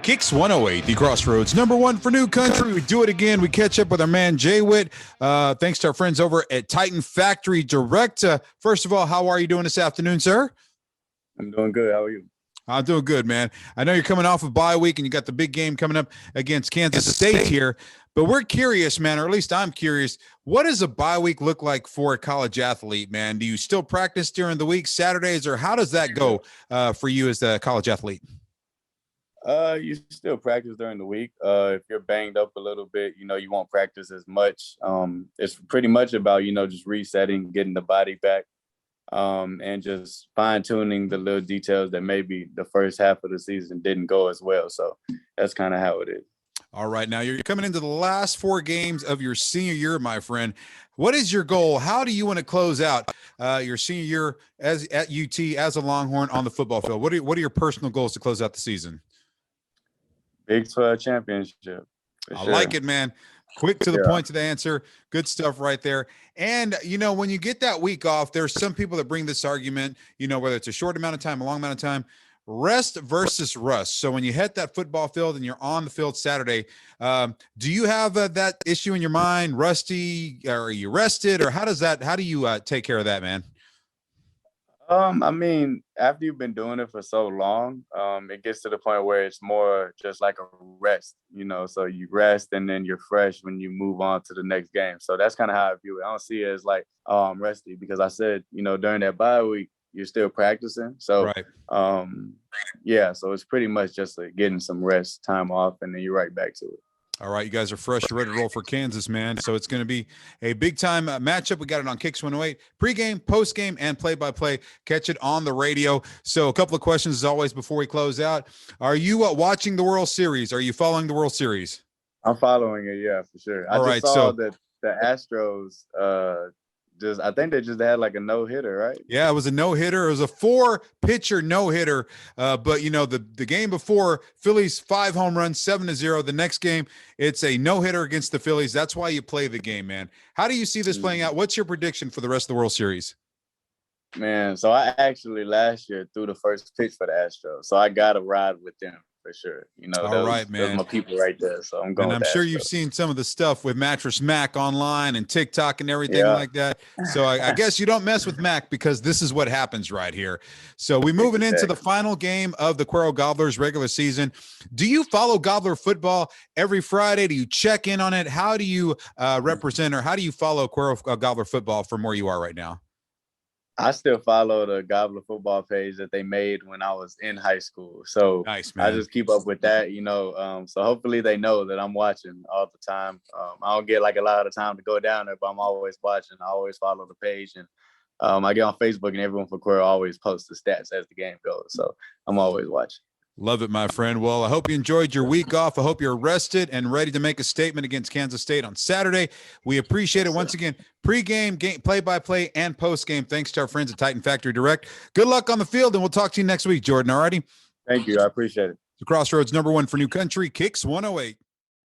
KIXS 108, the Crossroads #1 for new country. We do it again. We catch up with our man Jay Witt. Thanks to our friends over at Titan Factory Direct. First of all, how are you doing this afternoon, sir? I'm doing good. How are you? I'm doing good, man. I know you're coming off of bye week and you got the big game coming up against Kansas State here, but we're curious, man, or at least I'm curious. What does a bye week look like for a college athlete, man? Do you still practice during the week, Saturdays, or how does that go for you as a college athlete? You still practice during the week. If you're banged up a little bit, you won't practice as much. It's pretty much about, just resetting, getting the body back, and just fine tuning the little details that maybe the first half of the season didn't go as well. So that's kind of how it is. All right. Now you're coming into the last 4 games of your senior year, my friend. What is your goal? How do you want to close out your senior year at UT as a Longhorn on the football field? What are your personal goals to close out the season? Big 12 championship. I like it, man. Quick to the point to the answer. Good stuff right there. And, when you get that week off, there's some people that bring this argument, whether it's a short amount of time, a long amount of time, rest versus rust. So when you hit that football field and you're on the field Saturday, do you have that issue in your mind? Rusty? Are you rested? Or how do you take care of that, man? After you've been doing it for so long, it gets to the point where it's more just like a rest, so you rest and then you're fresh when you move on to the next game. So that's kind of how I view it. I don't see it as like, I'm resty, because I said, during that bye week, you're still practicing. So, right. So it's pretty much just like getting some rest, time off, and then you're right back to it. All right, you guys are fresh. You're ready to roll for Kansas, man. So it's going to be a big-time matchup. We got it on KIXS 108, pregame, postgame, and play-by-play. Catch it on the radio. So a couple of questions, as always, before we close out. Are you watching the World Series? Are you following the World Series? I'm following it, yeah, for sure. I just saw that the Astros I think they just had like a no-hitter, right? Yeah, it was a no-hitter. It was a 4-pitcher no-hitter. But, the game before, Phillies 5 home runs, 7-0. The next game, it's a no-hitter against the Phillies. That's why you play the game, man. How do you see this playing out? What's your prediction for the rest of the World Series? Man, so I actually last year threw the first pitch for the Astros. So I got to ride with them. For sure. All right, man. Those my people right there. So I'm going. And I'm sure you've seen some of the stuff with Mattress Mac online and TikTok and everything like that. So I guess you don't mess with Mac, because this is what happens right here. So we're moving into the final game of the Cuero Gobblers regular season. Do you follow Gobbler football every Friday? Do you check in on it? How do you represent, or how do you follow Cuero Gobbler football from where you are right now? I still follow the Gobbler football page that they made when I was in high school. So nice, man. I just keep up with that, so hopefully they know that I'm watching all the time. I don't get like a lot of time to go down there, but I'm always watching. I always follow the page, and I get on Facebook, and everyone for Cuero always posts the stats as the game goes. So I'm always watching. Love it, my friend. Well, I hope you enjoyed your week off. I hope you're rested and ready to make a statement against Kansas State on Saturday. We appreciate it. Once again, pregame, game, play-by-play, and postgame. Thanks to our friends at Titan Factory Direct. Good luck on the field, and we'll talk to you next week, Jordan. All righty? Thank you. I appreciate it. The Crossroads #1 for new country, KIXS 108.